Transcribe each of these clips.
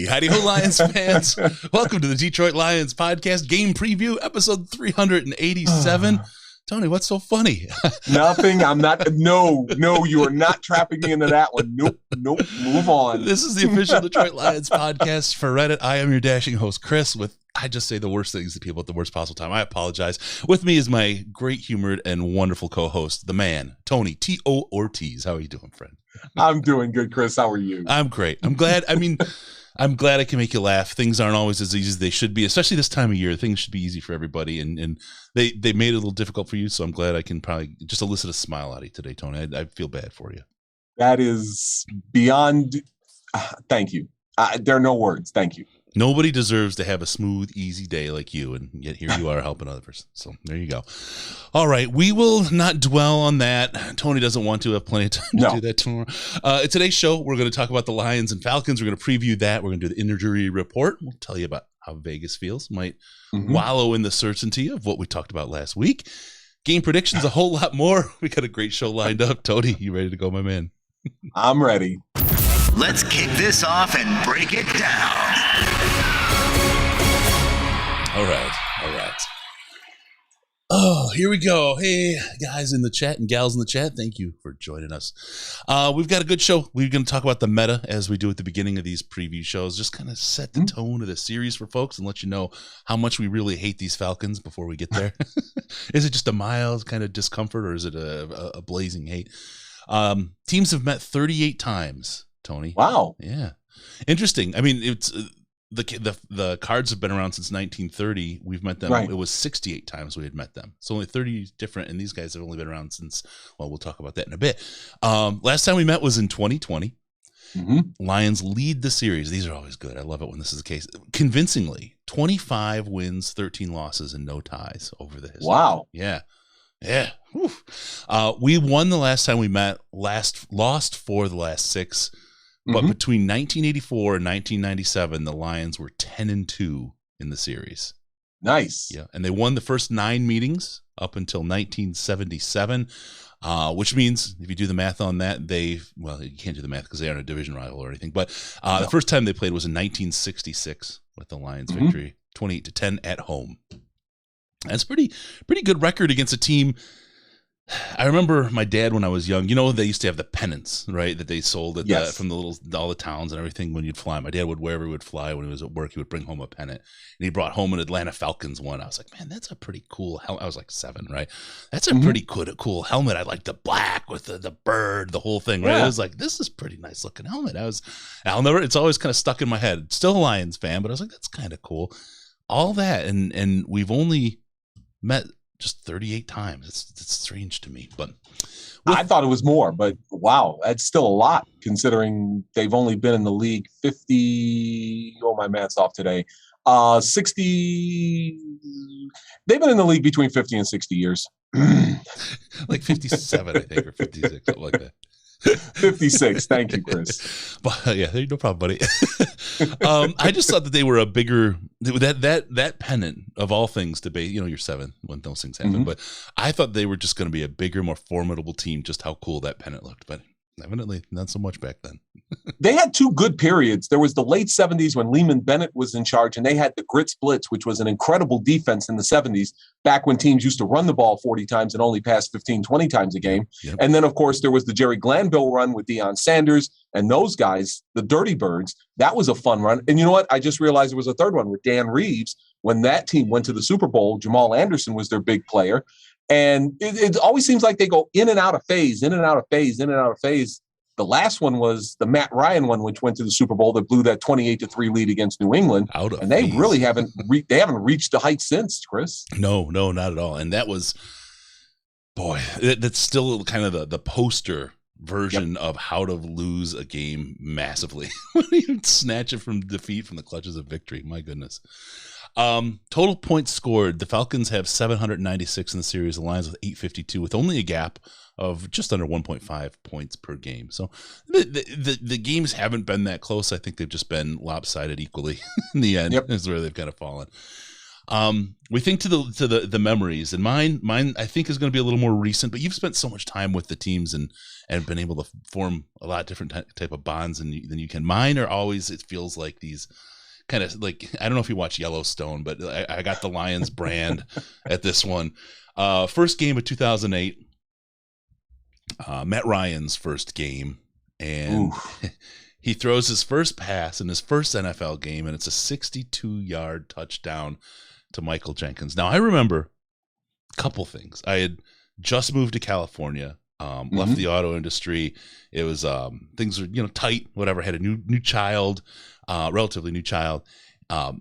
Howdy ho, Lions fans. Welcome to the Detroit Lions podcast game preview, episode 387. Tony, what's so funny? Nothing. I'm not. No, you are not trapping me into that one. Nope. Move on. This is the official Detroit Lions podcast for Reddit. I am your dashing host, Chris, I just say the worst things to people at the worst possible time. I apologize. With me is my great humored and wonderful co-host, the man, Tony T.O. Ortiz. How are you doing, friend? I'm doing good, Chris. How are you? I'm great. I'm glad I can make you laugh. Things aren't always as easy as they should be, especially this time of year. Things should be easy for everybody, and they made it a little difficult for you, so I'm glad I can probably just elicit a smile out of you today, Tony. I feel bad for you. That is beyond thank you. There are no words. Thank you. Nobody deserves to have a smooth, easy day like you, and yet here you are helping others. So there you go. All right, we will not dwell on that. Tony doesn't want to have plenty of time to do that tomorrow. Today's show, we're going to talk about the Lions and Falcons. We're going to preview that. We're going to do the injury report. We'll tell you about how Vegas feels. Might wallow in the certainty of what we talked about last week. Game predictions, a whole lot more. We got a great show lined up. Tony, you ready to go, my man? I'm ready. Let's kick this off and break it down. All right. Oh, here we go. Hey, guys in the chat and gals in the chat, thank you for joining us. We've got a good show. We're going to talk about the meta as we do at the beginning of these preview shows, just kind of set the tone of the series for folks and let you know how much we really hate these Falcons before we get there. Is it just a mild kind of discomfort, or is it a blazing hate? Teams have met 38 times, Tony. Wow. Yeah. Interesting. I mean, it's the Cards have been around since 1930. We've met them. Right. It was 68 times we had met them. So only 30 different, and these guys have only been around since, well, we'll talk about that in a bit. Last time we met was in 2020. Lions lead the series. These are always good. I love it when this is the case. Convincingly, 25 wins, 13 losses, and no ties over the history. Wow. Yeah. We won the last time we met, lost for the last 6. But between 1984 and 1997, the Lions were 10-2 in the series. Nice. Yeah, and they won the first 9 meetings up until 1977, which means if you do the math on that, you can't do the math because they aren't a division rival or anything. But the first time they played was in 1966 with the Lions victory, 28-10 at home. That's pretty good record against a team. I remember my dad when I was young. You know, they used to have the pennants, right? That they sold at from all the towns and everything when you'd fly. My dad would, wherever he would fly when he was at work, he would bring home a pennant. And he brought home an Atlanta Falcons one. I was like, man, that's a pretty cool helmet. I was like 7, right? That's a pretty cool helmet. I like the black with the bird, the whole thing, right? I was like, this is pretty nice looking helmet. It's always kind of stuck in my head. Still a Lions fan, but I was like, that's kind of cool. All that, and we've only met just 38 times. It's strange to me, but I thought it was more, but wow, that's still a lot considering they've only been in the league 50. Oh, my math's off today. 60. They've been in the league between 50 and 60 years. Like 57, I think, or 56, something like that. 56. Thank you, Chris. But yeah, no problem, buddy. I just thought that they were a bigger that pennant of all things to be. You're 7 when those things happen, but I thought they were just going to be a bigger, more formidable team. Just how cool that pennant looked, but evidently not so much back then. They had 2 good periods. There was the late 70s when Lehman Bennett was in charge, and they had the Grits Blitz, which was an incredible defense in the 70s, back when teams used to run the ball 40 times and only pass 15, 20 times a game. Yep. And then, of course, there was the Jerry Glanville run with Deion Sanders and those guys, the Dirty Birds. That was a fun run. And you know what? I just realized there was a third one with Dan Reeves. When that team went to the Super Bowl, Jamal Anderson was their big player. And it always seems like they go in and out of phase. The last one was the Matt Ryan one, which went to the Super Bowl that blew that 28-3 lead against New England. And they really haven't reached the heights since, Chris. No, not at all. And that was, boy, that's still kind of the poster version of how to lose a game massively. When you snatch it from defeat from the clutches of victory. My goodness. Total points scored. The Falcons have 796 in the series. The Lions with 852, with only a gap of just under 1.5 points per game. So the games haven't been that close. I think they've just been lopsided equally in the end. Is where they've kind of fallen. We think to the memories, and mine I think is going to be a little more recent. But you've spent so much time with the teams and been able to form a lot of different type of bonds than you can. Mine are always, it feels like these kind of like, I don't know if you watch Yellowstone, but I got the Lions brand at this one. First game of 2008, Matt Ryan's first game, and he throws his first pass in his first NFL game, and it's a 62-yard touchdown to Michael Jenkins. Now, I remember a couple things. I had just moved to California, left the auto industry. It was things were tight, whatever. Had a new child, relatively new child.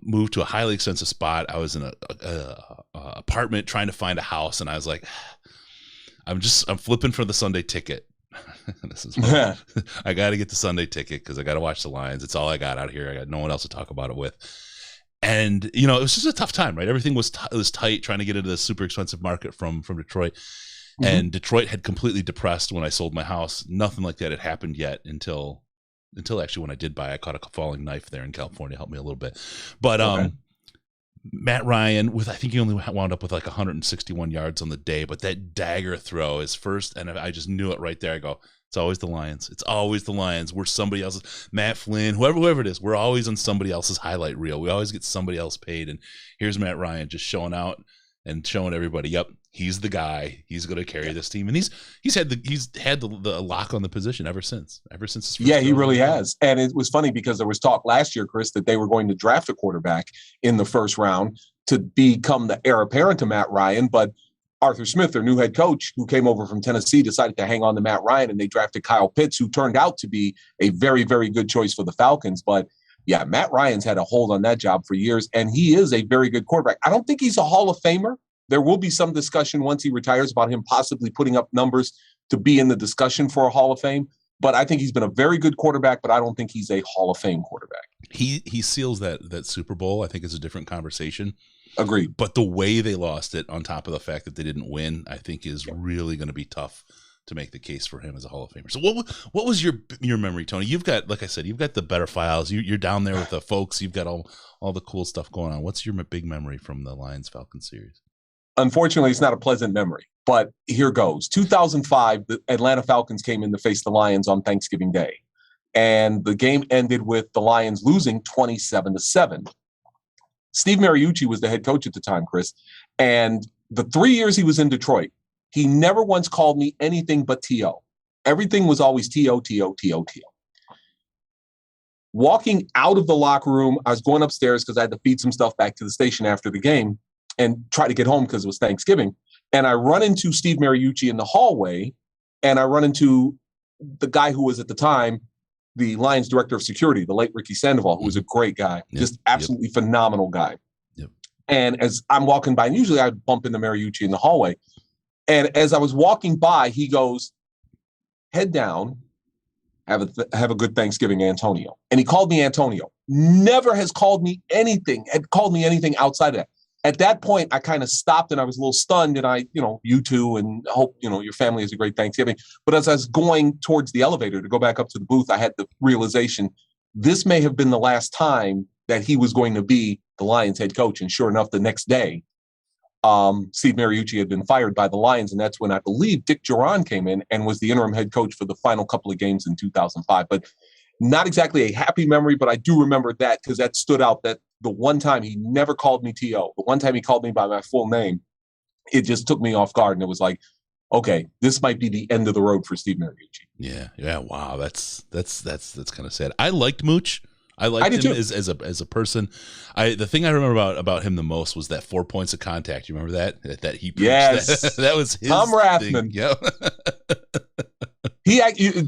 Moved to a highly expensive spot. I was in a apartment trying to find a house, and I was like, I'm flipping for the Sunday ticket. This is I got to get the Sunday ticket because I got to watch the Lions. It's all I got out here. I got no one else to talk about it with. And it was just a tough time, right? Everything was tight, trying to get into this super expensive market from Detroit. And Detroit had completely depressed when I sold my house. Nothing like that had happened yet until actually when I did buy, I caught a falling knife there in California, helped me a little bit. But Matt Ryan, I think he only wound up with like 161 yards on the day, but that dagger throw is first, and I just knew it right there. I go, it's always the Lions. It's always the Lions. We're somebody else's, Matt Flynn, whoever it is. We're always on somebody else's highlight reel. We always get somebody else paid, and here's Matt Ryan just showing out and showing everybody, yep, he's the guy. He's going to carry this team, and he's had the lock on the position ever since his first he really has. And it was funny because there was talk last year, Chris, that they were going to draft a quarterback in the first round to become the heir apparent to Matt Ryan, but Arthur Smith, their new head coach, who came over from Tennessee, decided to hang on to Matt Ryan, and they drafted Kyle Pitts, who turned out to be a very, very good choice for the Falcons. But yeah, Matt Ryan's had a hold on that job for years, and he is a very good quarterback. I don't think he's a Hall of Famer. There will be some discussion once he retires about him possibly putting up numbers to be in the discussion for a Hall of Fame. But I think he's been a very good quarterback, but I don't think he's a Hall of Fame quarterback. He seals that Super Bowl, I think, is a different conversation. Agreed. But the way they lost it, on top of the fact that they didn't win, I think is really going to be tough to make the case for him as a Hall of Famer. So what was your memory, Tony? You've got, like I said, you've got the better files. You're down there with the folks. You've got all the cool stuff going on. What's your big memory from the Lions-Falcons series? Unfortunately, it's not a pleasant memory, but here goes. 2005, the Atlanta Falcons came in to face the Lions on Thanksgiving Day, and the game ended with the Lions losing 27-7. Steve Mariucci was the head coach at the time, Chris, and the 3 years he was in Detroit, he never once called me anything but T.O. Everything was always T.O., T.O., T.O., T.O. Walking out of the locker room, I was going upstairs because I had to feed some stuff back to the station after the game and try to get home because it was Thanksgiving. And I run into Steve Mariucci in the hallway, and I run into the guy who was at the time the Lions director of security, the late Ricky Sandoval, who was a great guy, just absolutely phenomenal guy. Yep. And as I'm walking by, and usually I bump into Mariucci in the hallway, and as I was walking by, he goes, head down, have a good Thanksgiving, Antonio. And he called me Antonio. Never had called me anything outside of that. At that point, I kind of stopped and I was a little stunned, and you too, and hope, your family has a great Thanksgiving. But as I was going towards the elevator to go back up to the booth, I had the realization this may have been the last time that he was going to be the Lions head coach. And sure enough, the next day, Steve Mariucci had been fired by the Lions. And that's when I believe Dick Duran came in and was the interim head coach for the final couple of games in 2005. But not exactly a happy memory, but I do remember that because that stood out, that the one time he never called me T.O., the one time he called me by my full name, it just took me off guard. And it was like, okay, this might be the end of the road for Steve Mariucci. Yeah. Wow. That's kind of sad. I liked Mooch. I liked him as a person. The thing I remember about him the most was that 4 points of contact. You remember that he preached? Yes. That was his Tom Rathman. Yep.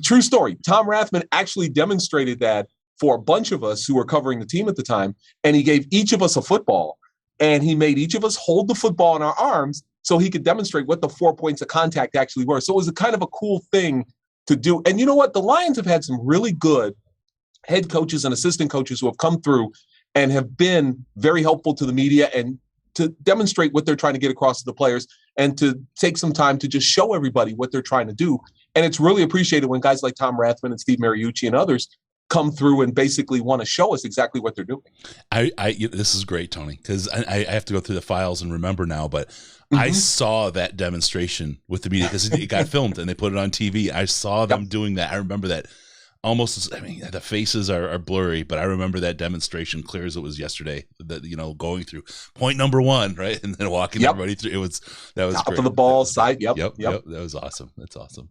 True story. Tom Rathman actually demonstrated that for a bunch of us who were covering the team at the time, and he gave each of us a football, and he made each of us hold the football in our arms so he could demonstrate what the 4 points of contact actually were. So it was a kind of a cool thing to do. And you know what? The Lions have had some really good head coaches and assistant coaches who have come through and have been very helpful to the media and to demonstrate what they're trying to get across to the players and to take some time to just show everybody what they're trying to do. And it's really appreciated when guys like Tom Rathman and Steve Mariucci and others come through and basically want to show us exactly what they're doing. This is great, Tony, because I have to go through the files and remember now, but I saw that demonstration with the media because it got filmed and they put it on TV. I saw them doing that. I remember that almost. I mean, the faces are blurry, but I remember that demonstration clear as it was yesterday. That going through point number 1, right, and then walking everybody through. That was top great. of the ball side. Yep. That was awesome. That's awesome.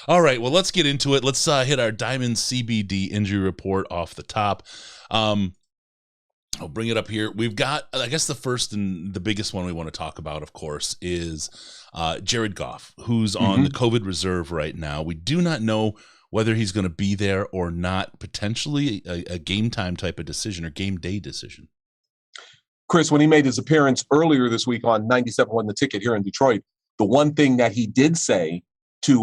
All right, well, let's get into it. Let's hit our Diamond CBD injury report off the top. I'll bring it up here. We've got, I guess, the first and the biggest one we want to talk about, of course, is Jared Goff, who's on the COVID reserve right now. We do not know whether he's going to be there or not, potentially a game time type of decision or game day decision. Chris, when he made his appearance earlier this week on 97.1 The Ticket here in Detroit, the one thing that he did say to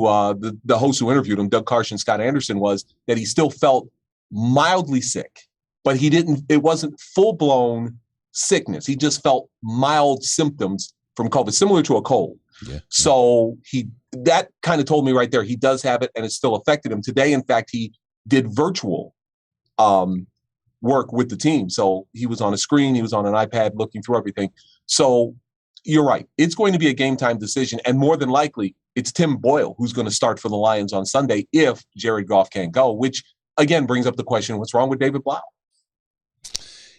the hosts who interviewed him, Doug Karsh and Scott Anderson, was that he still felt mildly sick, but it wasn't full-blown sickness. He just felt mild symptoms from COVID, similar to a cold. Yeah. So that kind of told me right there, he does have it and it still affected him. Today, in fact, he did virtual work with the team. So he was on a screen, he was on an iPad looking through everything. So you're right. It's going to be a game time decision. And more than likely, it's Tim Boyle who's going to start for the Lions on Sunday if Jared Goff can't go, which again brings up the question, what's wrong with David Blough?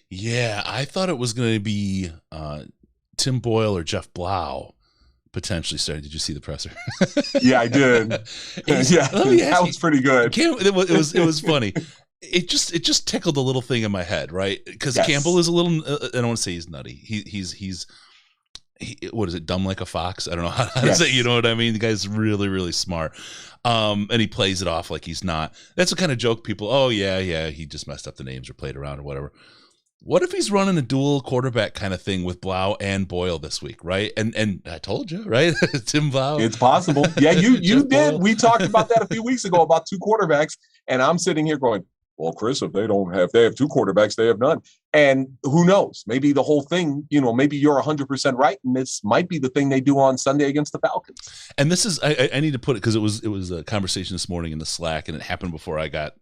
Yeah, I thought it was going to be Tim Boyle or Jeff Blough potentially starting. Did you see the presser? Yeah, I did. That was pretty good. It was funny. It just tickled a little thing in my head, right? Because Campbell is a little. I don't want to say he's nutty. He's what is it? Dumb like a fox. I don't know how to say. You know what I mean? The guy's really, really smart. And he plays it off like he's not. That's the kind of joke people. Oh yeah, he just messed up the names or played around or whatever. What if he's running a dual quarterback kind of thing with Blough and Boyle this week, right? And I told you, right? Tim Blough. It's possible. Yeah, you did. Boyle. We talked about that a few weeks ago about 2 quarterbacks, and I'm sitting here going, well, Chris, if they have 2 quarterbacks, they have none. And who knows? Maybe the whole thing, maybe you're 100% right, and this might be the thing they do on Sunday against the Falcons. And this is, I need to put it because it was a conversation this morning in the Slack, and it happened before I got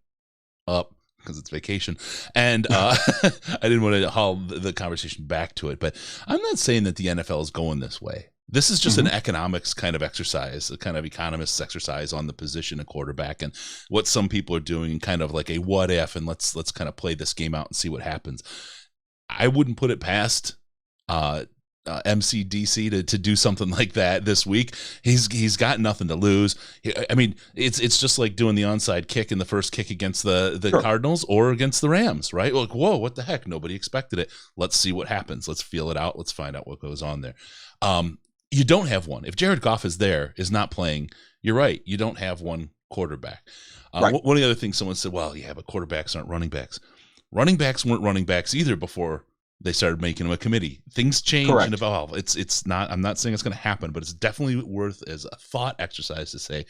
up, because it's vacation, and I didn't want to haul the conversation back to it. But I'm not saying that the NFL is going this way. This is just an economics kind of exercise, a kind of economist's exercise on the position of quarterback and what some people are doing, kind of like a what if, and let's kind of play this game out and see what happens. I wouldn't put it past MCDC to do something like that this week. He's got nothing to lose. I mean, it's just like doing the onside kick in the first kick against the Cardinals or against the Rams, right? Like, whoa, what the heck? Nobody expected it. Let's see what happens. Let's feel it out. Let's find out what goes on there. You don't have one. If Jared Goff is not playing, you're right. You don't have one quarterback. Right. One of the other things someone said, well, yeah, but quarterbacks aren't running backs. Running backs weren't running backs either before they started making them a committee. Things change and evolve. It's not. I'm not saying it's going to happen, but it's definitely worth as a thought exercise to say,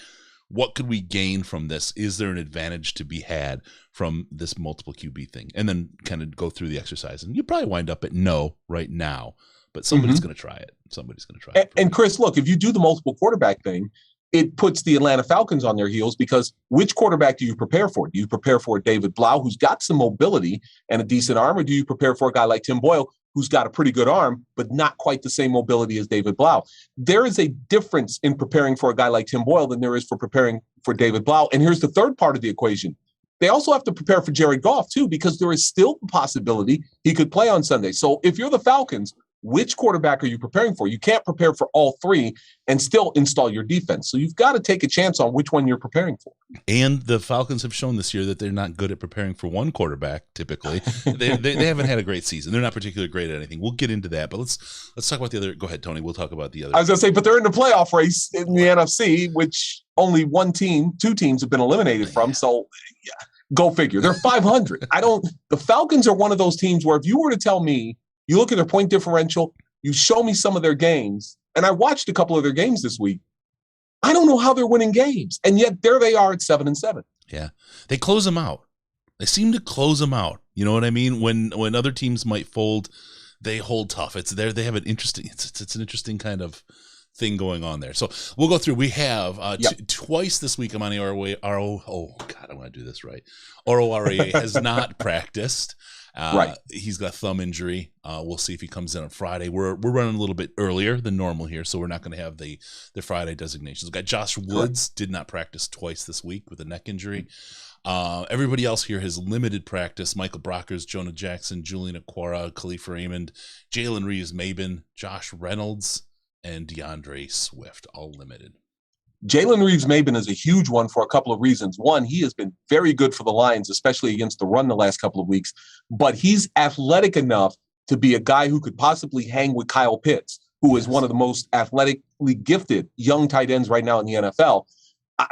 what could we gain from this? Is there an advantage to be had from this multiple QB thing? And then kind of go through the exercise, and you probably wind up at no right now, but somebody's going to try it. Somebody's going to try it. And Chris, look, if you do the multiple quarterback thing, it puts the Atlanta Falcons on their heels, because which quarterback do you prepare for? Do you prepare for David Blough, who's got some mobility and a decent arm, or do you prepare for a guy like Tim Boyle, who's got a pretty good arm, but not quite the same mobility as David Blough? There is a difference in preparing for a guy like Tim Boyle than there is for preparing for David Blough. And here's the third part of the equation. They also have to prepare for Jared Goff, too, because there is still the possibility he could play on Sunday. So if you're the Falcons, which quarterback are you preparing for? You can't prepare for all 3 and still install your defense. So you've got to take a chance on which one you're preparing for. And the Falcons have shown this year that they're not good at preparing for one quarterback. Typically, they haven't had a great season. They're not particularly great at anything. We'll get into that, but let's talk about the other. Go ahead, Tony. We'll talk about the other. I was going to say, but they're in the playoff race in the NFC, which only 2 teams have been eliminated from. So yeah, go figure. They're 500. The Falcons are one of those teams where if you were to tell me, you look at their point differential, you show me some of their games, and I watched a couple of their games this week, I don't know how they're winning games. And yet there they are at 7-7. Yeah. They close them out. They seem to close them out. You know what I mean? When other teams might fold, they hold tough. It's there. They have an interesting, it's an interesting kind of thing going on there. So we'll go through. We have twice this week. Amani I want to do this right. Oruwariye has not practiced. Right. He's got a thumb injury. We'll see if he comes in on Friday. We're running a little bit earlier than normal here, so we're not going to have the Friday designations. We've got Josh Woods, did not practice twice this week with a neck injury. Everybody else here has limited practice. Michael Brockers, Jonah Jackson, Julian Aquara, Khalif Raymond, Jalen Reeves-Maben, Josh Reynolds, and DeAndre Swift, all limited. Jalen Reeves-Maben is a huge one for a couple of reasons. One, he has been very good for the Lions, especially against the run the last couple of weeks. But he's athletic enough to be a guy who could possibly hang with Kyle Pitts, who is one of the most athletically gifted young tight ends right now in the NFL.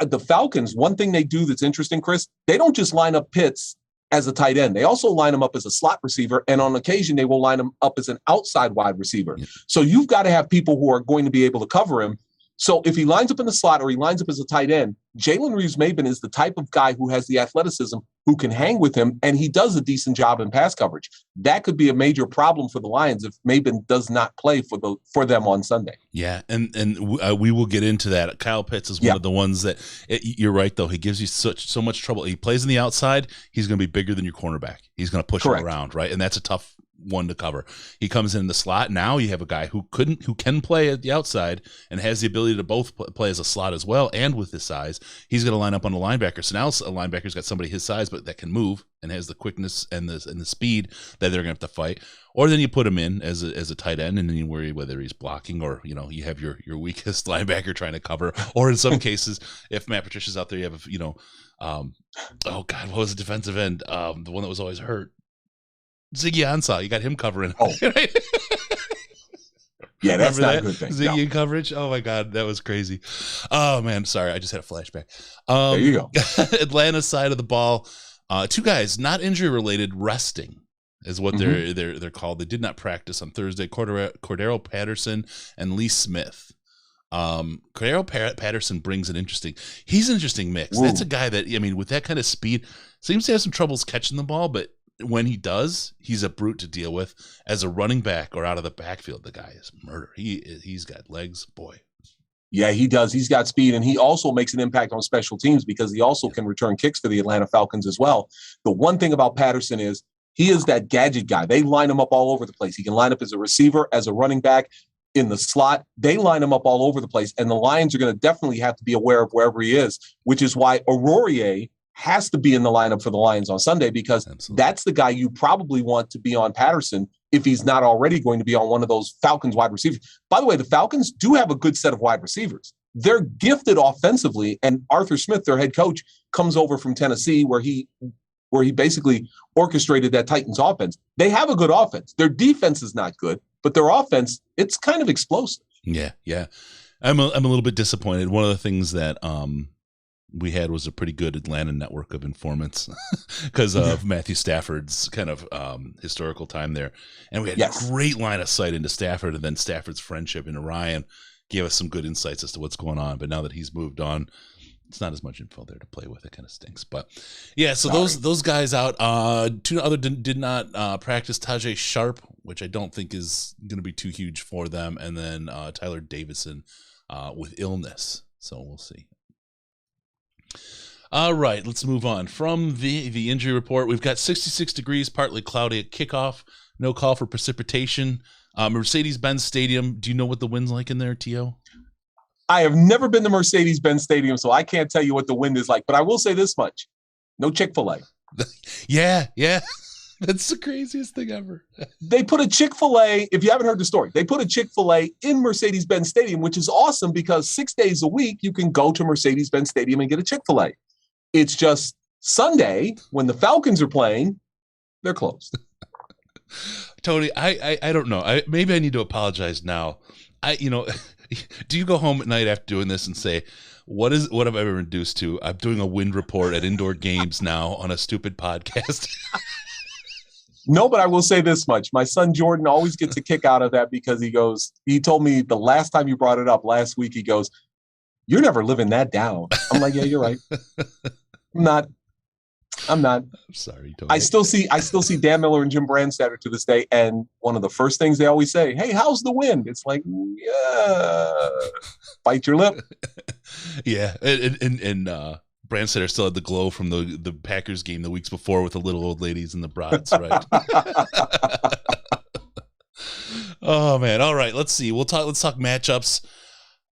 The Falcons, one thing they do that's interesting, Chris, they don't just line up Pitts as a tight end. They also line him up as a slot receiver, and on occasion, they will line him up as an outside wide receiver. Yeah. So you've got to have people who are going to be able to cover him. So if he lines up in the slot or he lines up as a tight end, Jalen Reeves-Maben is the type of guy who has the athleticism, who can hang with him, and he does a decent job in pass coverage. That could be a major problem for the Lions if Maben does not play for them on Sunday. Yeah, and we will get into that. Kyle Pitts is one of the ones that you're right, though. He gives you so much trouble. He plays on the outside. He's going to be bigger than your cornerback. He's going to push him around, right? And that's a tough one to cover. He comes in the slot. Now you have a guy who can play at the outside and has the ability to both play as a slot as well, and with his size, he's going to line up on the linebacker. So now a linebacker's got somebody his size, but that can move and has the quickness and the speed that they're going to have to fight. Or then you put him in as a tight end, and then you worry whether he's blocking or you have your weakest linebacker trying to cover. Or in some cases, if Matt Patricia's out there, you have oh God, what was the defensive end? The one that was always hurt. Ziggy Ansah, you got him covering. Oh. Yeah, that's not a good thing. Ziggy in coverage. Oh my God, that was crazy. Oh man, sorry, I just had a flashback. There you go. Atlanta side of the ball. Two guys, not injury related, resting is what they're called. They did not practice on Thursday. Cordaro Patterson and Lee Smith. Cordaro Patterson brings he's an interesting mix. Ooh. That's a guy that, with that kind of speed, seems to have some troubles catching the ball, but when he does, he's a brute to deal with. As a running back or out of the backfield, the guy is murder. He's got legs, boy. Yeah, he does. He's got speed, and he also makes an impact on special teams because he also can return kicks for the Atlanta Falcons as well. The one thing about Patterson is he is that gadget guy. They line him up all over the place. He can line up as a receiver, as a running back, in the slot. They line him up all over the place, and the Lions are going to definitely have to be aware of wherever he is, which is why Oruwariye has to be in the lineup for the Lions on Sunday, because that's the guy you probably want to be on Patterson if he's not already going to be on one of those Falcons wide receivers. By the way, the Falcons do have a good set of wide receivers. They're gifted offensively, and Arthur Smith, their head coach, comes over from Tennessee where he basically orchestrated that Titans offense. They have a good offense. Their defense is not good, but their offense, it's kind of explosive. Yeah. I'm a little bit disappointed. One of the things that we had was a pretty good Atlanta network of informants because of Matthew Stafford's kind of historical time there. And we had a great line of sight into Stafford, and then Stafford's friendship into Ryan gave us some good insights as to what's going on. But now that he's moved on, it's not as much info there to play with. It kind of stinks. But yeah, so those guys out. Two other did not practice. Tajay Sharp, which I don't think is going to be too huge for them. And then Tyler Davison with illness. So we'll see. All right, let's move on. From the injury report, we've got 66 degrees, partly cloudy at kickoff. No call for precipitation. Mercedes-Benz Stadium. Do you know what the wind's like in there, T.O.? I have never been to Mercedes-Benz Stadium, so I can't tell you what the wind is like. But I will say this much. No Chick-fil-A. Yeah. That's the craziest thing ever. They put a Chick-fil-A, if you haven't heard the story, they put a Chick-fil-A in Mercedes-Benz Stadium, which is awesome because 6 days a week you can go to Mercedes-Benz Stadium and get a Chick-fil-A. It's just Sunday when the Falcons are playing, they're closed. Tony, I don't know. Maybe I need to apologize now. Do you go home at night after doing this and say, what have I been reduced to? I'm doing a wind report at indoor games now on a stupid podcast. No, but I will say this much. My son Jordan always gets a kick out of that because he told me the last time you brought it up last week, he goes, "You're never living that down." I'm like, yeah, you're right. I'm not. I'm not. I'm sorry. I still see Dan Miller and Jim Brandstatter to this day, and one of the first things they always say, "Hey, how's the wind?" It's like, yeah, bite your lip. Yeah, and Brandstatter still had the glow from the Packers game the weeks before with the little old ladies and the brats, right? Oh man! All right, let's see. Let's talk matchups.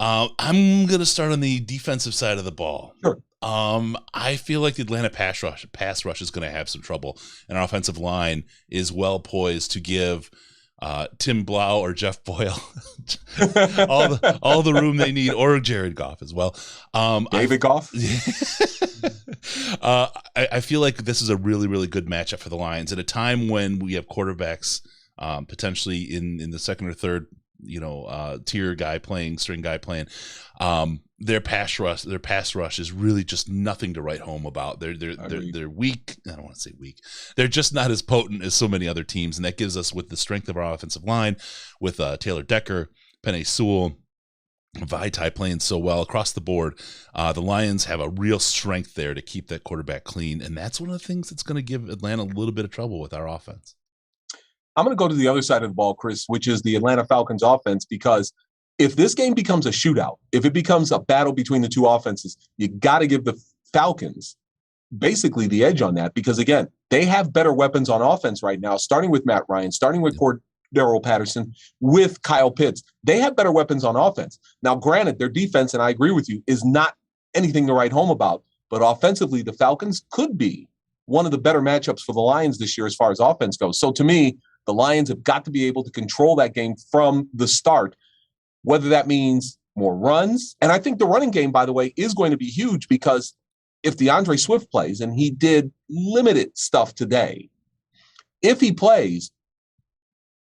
I'm gonna start on the defensive side of the ball. Sure. I feel like the Atlanta pass rush is going to have some trouble, and our offensive line is well poised to give Tim Blough or Jeff Boyle all the room they need, or Jared Goff as well. David Goff. I feel like this is a really, really good matchup for the Lions at a time when we have quarterbacks potentially in the second or third tier guy playing, string guy playing. Their pass rush is really just nothing to write home about. They're weak. I don't want to say weak. They're just not as potent as so many other teams, and that gives us, with the strength of our offensive line, with Taylor Decker, Penei Sewell, Vaitai playing so well across the board, the Lions have a real strength there to keep that quarterback clean, and that's one of the things that's going to give Atlanta a little bit of trouble with our offense. I'm going to go to the other side of the ball, Chris, which is the Atlanta Falcons offense, because if this game becomes a shootout, if it becomes a battle between the two offenses, you got to give the Falcons basically the edge on that, because, again, they have better weapons on offense right now, starting with Matt Ryan, starting with Cordaro Patterson, with Kyle Pitts. They have better weapons on offense. Now, granted, their defense, and I agree with you, is not anything to write home about, but offensively, the Falcons could be one of the better matchups for the Lions this year as far as offense goes. So, to me, the Lions have got to be able to control that game from the start, whether that means more runs. And I think the running game, by the way, is going to be huge, because if DeAndre Swift plays, and he did limited stuff today, if he plays,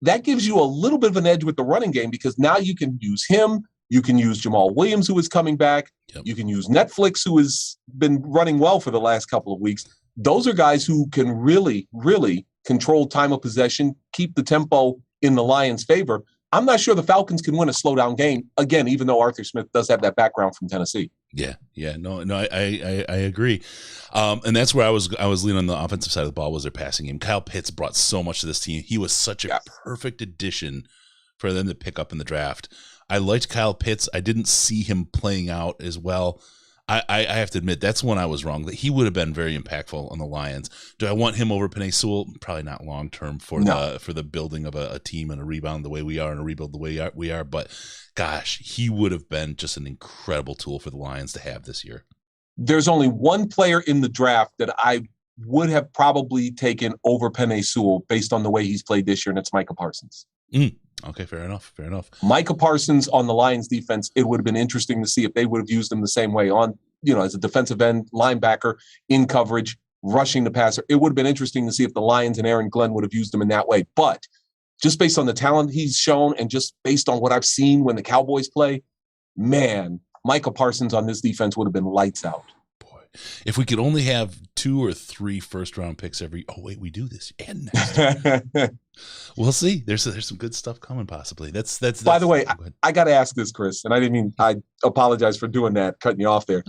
that gives you a little bit of an edge with the running game, because now you can use him. You can use Jamal Williams, who is coming back. Yep. You can use Netflix, who has been running well for the last couple of weeks. Those are guys who can really, really control time of possession, keep the tempo in the Lions' favor. I'm not sure the Falcons can win a slow-down game, again, even though Arthur Smith does have that background from Tennessee. Yeah, no, I agree, and that's where I was leaning on the offensive side of the ball, was their passing game. Kyle Pitts brought so much to this team. He was such a perfect addition for them to pick up in the draft. I liked Kyle Pitts. I didn't see him playing out as well. I have to admit, that's when I was wrong. That he would have been very impactful on the Lions. Do I want him over Penei Sewell? Probably not long term for the building of a team and a rebound the way we are and a rebuild the way we are. But gosh, he would have been just an incredible tool for the Lions to have this year. There's only one player in the draft that I would have probably taken over Penei Sewell based on the way he's played this year, and it's Micah Parsons. Okay, fair enough. Micah Parsons on the Lions defense, it would have been interesting to see if they would have used him the same way on, as a defensive end, linebacker, in coverage, rushing the passer. It would have been interesting to see if the Lions and Aaron Glenn would have used him in that way. But just based on the talent he's shown, and just based on what I've seen when the Cowboys play, man, Micah Parsons on this defense would have been lights out. If we could only have 2 or 3 first-round picks we do this and next. We'll see. There's some good stuff coming, possibly. That's By the way, I got to ask this, Chris, and I apologize for doing that, cutting you off there.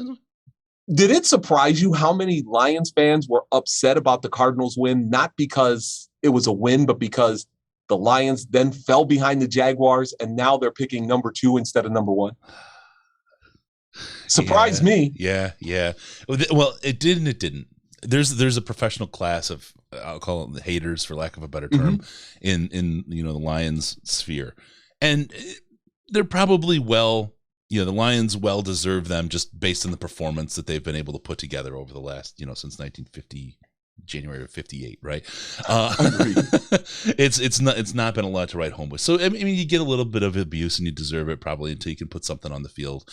Did it surprise you how many Lions fans were upset about the Cardinals win, not because it was a win, but because the Lions then fell behind the Jaguars, and now they're picking number 2 instead of number 1? Surprised me. Yeah. Well, it did and it didn't. There's a professional class of, I'll call it the haters, for lack of a better term, in the Lions sphere, and they're probably the Lions well deserve them, just based on the performance that they've been able to put together over the last since 1950. January of 58, right? It's not been a lot to write home with. So I mean, you get a little bit of abuse, and you deserve it probably until you can put something on the field.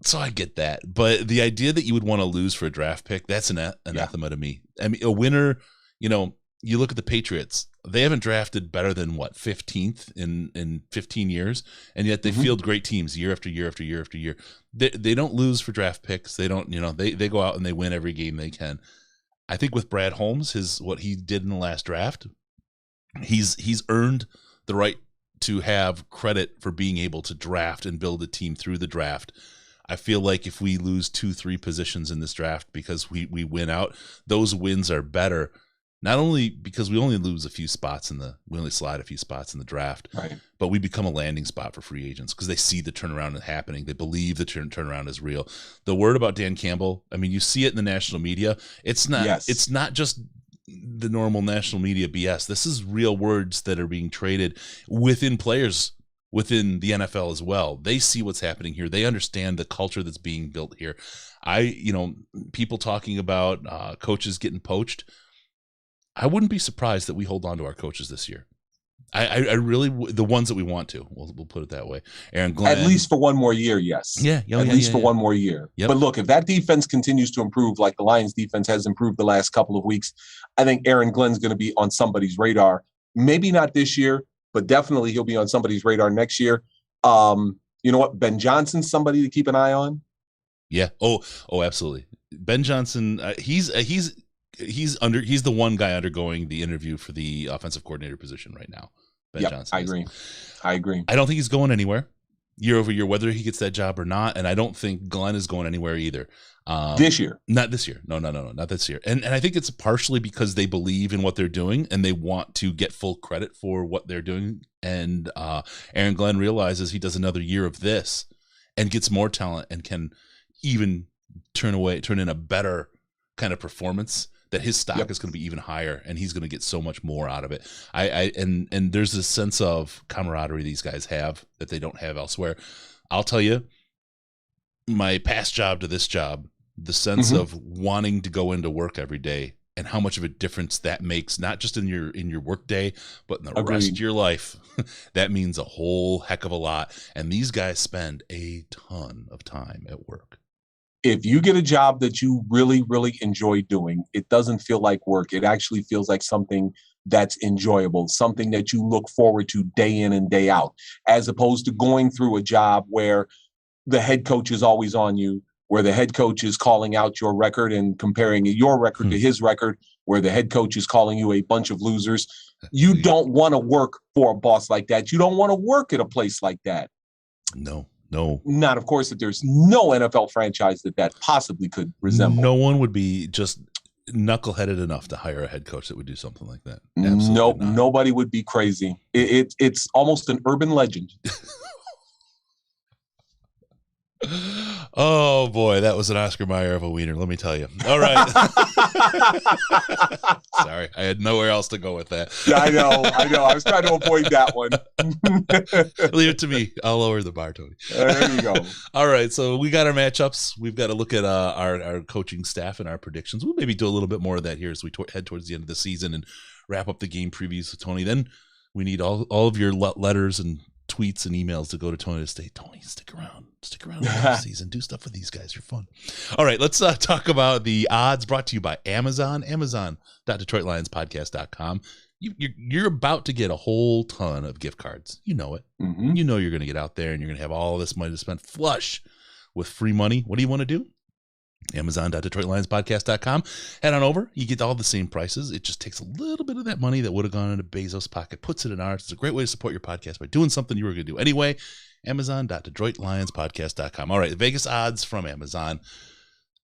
So I get that, but the idea that you would want to lose for a draft pick, that's anathema to me. I mean, a winner, you look at the Patriots, they haven't drafted better than 15th in 15 years, and yet they field great teams year after year after year after year. They don't lose for draft picks. They don't, they go out and they win every game they can. I think with Brad Holmes, what he did in the last draft, he's earned the right to have credit for being able to draft and build a team through the draft. I feel like if we lose 2-3 positions in this draft because we win out, those wins are better. Not only because we only lose a few spots we only slide a few spots in the draft, right, but we become a landing spot for free agents because they see the turnaround happening. They believe the turnaround is real. The word about Dan Campbell, I mean, you see it in the national media. It's not just the normal national media BS. This is real words that are being traded within players within the NFL as well. They see what's happening here. They understand the culture that's being built here. People talking about coaches getting poached. I wouldn't be surprised that we hold on to our coaches this year. I really, the ones that we want to, we'll put it that way. Aaron Glenn. At least for one more year, yes. Yeah. At least for one more year. Yep. But look, if that defense continues to improve like the Lions defense has improved the last couple of weeks, I think Aaron Glenn's going to be on somebody's radar. Maybe not this year, but definitely he'll be on somebody's radar next year. You know what? Ben Johnson's somebody to keep an eye on. Yeah. Oh, absolutely. Ben Johnson, he's the one guy undergoing the interview for the offensive coordinator position right now. Ben Johnson. I agree. I don't think he's going anywhere year over year, whether he gets that job or not. And I don't think Glenn is going anywhere either. This year. Not this year. No, not this year. And I think it's partially because they believe in what they're doing and they want to get full credit for what they're doing. And Aaron Glenn realizes he does another year of this and gets more talent and can even turn in a better kind of performance, that his stock is going to be even higher and he's going to get so much more out of it. And there's this sense of camaraderie these guys have that they don't have elsewhere. I'll tell you, my past job to this job, the sense of wanting to go into work every day and how much of a difference that makes, not just in your work day, but in the rest of your life, that means a whole heck of a lot. And these guys spend a ton of time at work. If you get a job that you really, really enjoy doing, it doesn't feel like work. It actually feels like something that's enjoyable, something that you look forward to day in and day out, as opposed to going through a job where the head coach is always on you, where the head coach is calling out your record and comparing your record to his record, where the head coach is calling you a bunch of losers. You don't want to work for a boss like that. You don't want to work at a place like that. No. Not, of course, that there's no NFL franchise that possibly could resemble. No one would be just knuckleheaded enough to hire a head coach that would do something like that. Nope, nobody would be crazy. It's almost an urban legend. Oh boy, that was an Oscar Mayer of a wiener, let me tell you. All right. Sorry, I had nowhere else to go with that. I know. I was trying to avoid that one. Leave it to me. I'll lower the bar, Tony. There you go. All right, so we got our matchups. We've got to look at our coaching staff and our predictions. We'll maybe do a little bit more of that here as we head towards the end of the season and wrap up the game previews with Tony. Then we need all of your letters and tweets and emails to go to Tony to say, Tony, stick around the season, do stuff with these guys, you're fun. All right, let's talk about the odds brought to you by Amazon.DetroitLionsPodcast.com. You're about to get a whole ton of gift cards. You know it. You know you're going to get out there and you're going to have all this money to spend flush with free money. What do you want to do? Amazon.DetroitLionsPodcast.com. Head on over. You get all the same prices. It just takes a little bit of that money that would have gone into Bezos' pocket, puts it in ours. It's a great way to support your podcast by doing something you were going to do anyway. Amazon.DetroitLionsPodcast.com. All right, the Vegas odds from Amazon.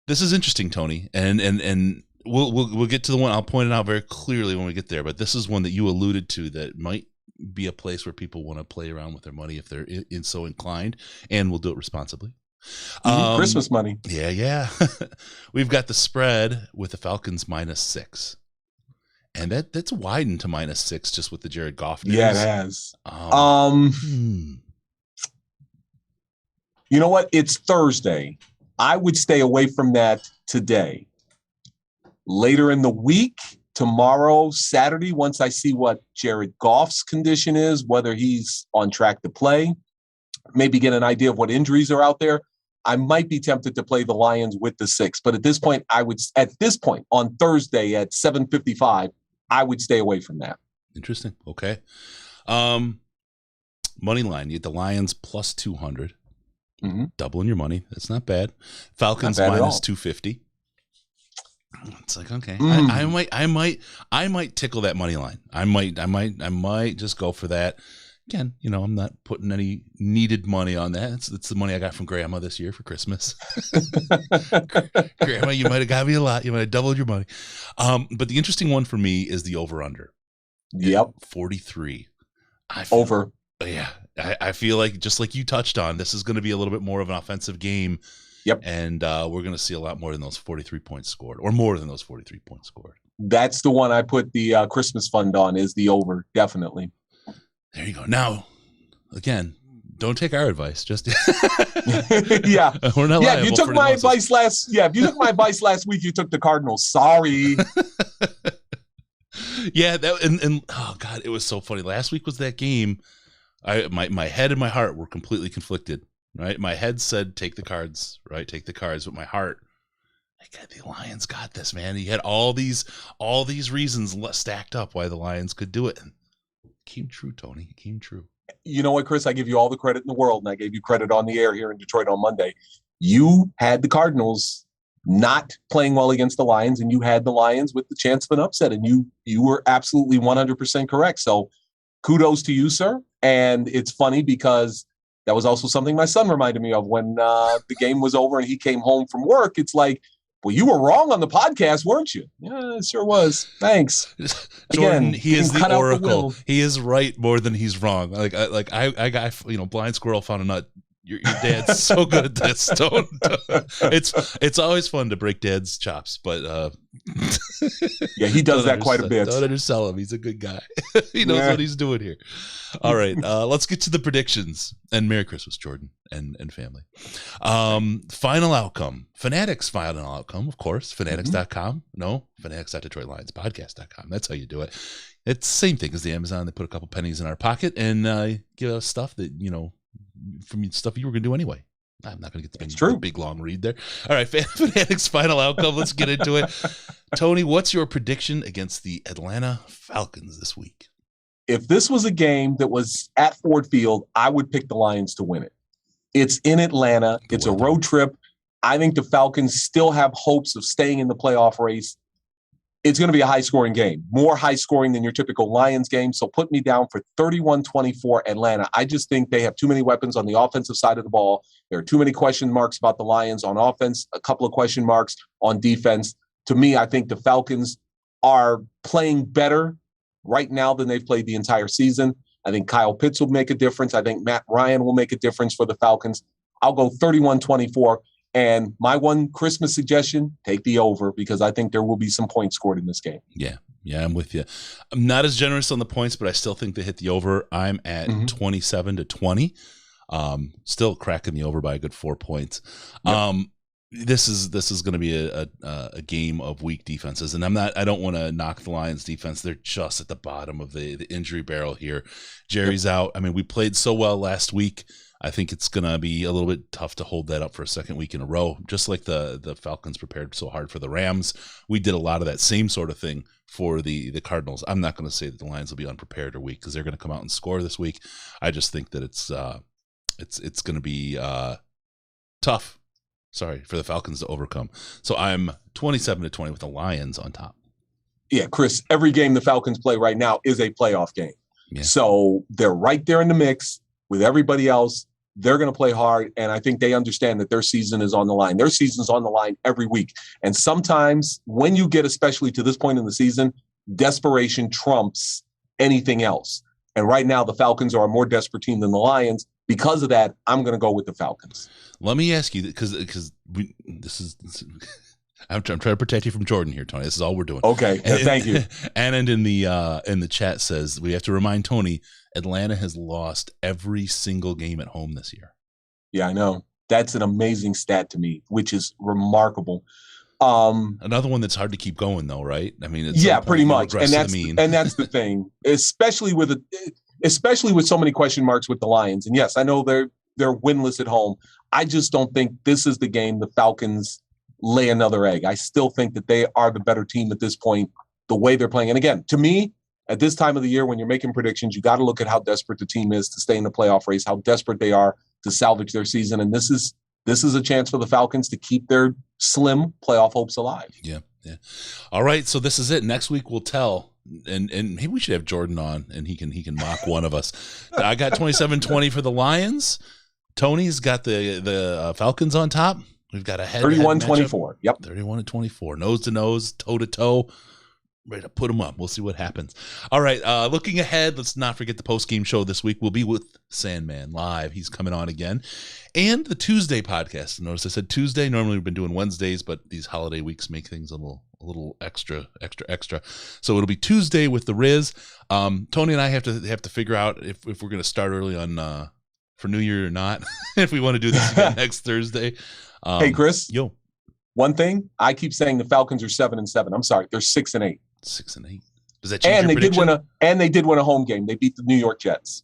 This is interesting, Tony, and we'll get to the one. I'll point it out very clearly when we get there. But this is one that you alluded to that might be a place where people want to play around with their money if they're so inclined, and we'll do it responsibly. Christmas money. Yeah. We've got the spread with the Falcons -6. And that's widened to -6 just with the Jared Goff news. Yeah, it has. You know what? It's Thursday. I would stay away from that today. Later in the week, tomorrow, Saturday, once I see what Jared Goff's condition is, whether he's on track to play, maybe get an idea of what injuries are out there, I might be tempted to play the Lions with the 6. But at this point, on Thursday at 7:55, I would stay away from that. Interesting. Okay. Money line, you get the Lions plus 200. Doubling your money. That's not bad. Falcons minus 250. It's like, okay, I might tickle that money line. I might just go for that. Again, I'm not putting any needed money on that. It's the money I got from Grandma this year for Christmas. Grandma, you might have got me a lot. You might have doubled your money. But the interesting one for me is the over-under. Yep. 43. Over. Yeah. I feel like, just like you touched on, this is going to be a little bit more of an offensive game. Yep. And we're going to see a lot more than those 43 points scored, or more than those 43 points scored. That's the one I put the Christmas fund on, is the over, definitely. There you go. Now, again, don't take our advice. Just yeah, we're not. Yeah, if you took my advice last week, you took the Cardinals. Sorry. Yeah, and oh god, it was so funny. Last week was that game. My head and my heart were completely conflicted. Right, my head said take the Cards. Right, take the Cards, but my heart, God, the Lions got this, man. He had all these reasons stacked up why the Lions could do it. And it came true, Tony. It came true. You know what, Chris? I give you all the credit in the world, and I gave you credit on the air here in Detroit on Monday. You had the Cardinals not playing well against the Lions, and you had the Lions with the chance of an upset, and you were absolutely 100% correct. So kudos to you, sir. And it's funny because that was also something my son reminded me of when the game was over and he came home from work. It's like, well, you were wrong on the podcast, weren't you? Yeah, it sure was. Thanks. Jordan, he is the oracle. He is right more than he's wrong. I got, blind squirrel found a nut. Your dad's so good at this. It's always fun to break dad's chops, but yeah, he does that quite a bit. Don't undersell him. He's a good guy. He knows what he's doing here. All right, let's get to the predictions. And Merry Christmas, Jordan and family. Final outcome. Fanatics' final outcome, of course. Fanatics.com. No, Fanatics.DetroitLionsPodcast.com. That's how you do it. It's the same thing as the Amazon. They put a couple pennies in our pocket and give us stuff that, from stuff you were going to do anyway. I'm not going to get the big long read there. All right, Fanatics' final outcome. Let's get into it. Tony, what's your prediction against the Atlanta Falcons this week? If this was a game that was at Ford Field, I would pick the Lions to win it. It's in Atlanta. It's a road trip. I think the Falcons still have hopes of staying in the playoff race. It's going to be a high-scoring game, more high-scoring than your typical Lions game. So put me down for 31-24 Atlanta. I just think they have too many weapons on the offensive side of the ball. There are too many question marks about the Lions on offense, a couple of question marks on defense. To me, I think the Falcons are playing better right now than they've played the entire season. I think Kyle Pitts will make a difference. I think Matt Ryan will make a difference for the Falcons. I'll go 31-24. And my one Christmas suggestion, take the over, because I think there will be some points scored in this game. Yeah, I'm with you. I'm not as generous on the points, but I still think they hit the over. I'm at 27-20. Still cracking the over by a good 4 points. Yep. This is going to be a game of weak defenses, and I don't want to knock the Lions defense. They're just at the bottom of the injury barrel here. Jerry's out. I mean, we played so well last week. I think it's going to be a little bit tough to hold that up for a second week in a row, just like the Falcons prepared so hard for the Rams. We did a lot of that same sort of thing for the Cardinals. I'm not going to say that the Lions will be unprepared or weak because they're going to come out and score this week. I just think that it's going to be tough, for the Falcons to overcome. So I'm 27-20 with the Lions on top. Yeah, Chris, every game the Falcons play right now is a playoff game. Yeah. So they're right there in the mix with everybody else. They're going to play hard, and I think they understand that their season is on the line. Their season's on the line every week. And sometimes when you get especially to this point in the season, desperation trumps anything else. And right now the Falcons are a more desperate team than the Lions. Because of that, I'm going to go with the Falcons. Let me ask you, because I'm trying to protect you from Jordan here, Tony. This is all we're doing. Okay, thank you. And in the chat says we have to remind Tony, Atlanta has lost every single game at home this year. Yeah, I know. That's an amazing stat to me, which is remarkable. Another one that's hard to keep going, though, right? I mean, pretty much, and that's the thing, especially with so many question marks with the Lions. And yes, I know they're winless at home. I just don't think this is the game the Falcons lay another egg. I still think that they are the better team at this point, the way they're playing. And again, to me, at this time of the year, when you're making predictions, you got to look at how desperate the team is to stay in the playoff race, how desperate they are to salvage their season. And this is a chance for the Falcons to keep their slim playoff hopes alive. Yeah. All right. So this is it. Next week we'll tell and maybe we should have Jordan on, and he can mock one of us. I got 27-20 for the Lions. Tony's got the Falcons on top. We've got a head 31-24. Yep. 31-24. Nose to nose, toe to toe. Ready to put them up. We'll see what happens. All right. Looking ahead, let's not forget the post-game show this week. We'll be with Sandman live. He's coming on again. And the Tuesday podcast. Notice I said Tuesday. Normally we've been doing Wednesdays, but these holiday weeks make things a little extra. So it'll be Tuesday with the Riz. Tony and I have to figure out if we're going to start early on for New Year or not. If we want to do this again next Thursday. Hey, Chris. Yo. One thing, I keep saying the Falcons are 7-7. I'm sorry, they're 6-8. 6-8. Does that change your prediction? They did win a home game. They beat the New York Jets.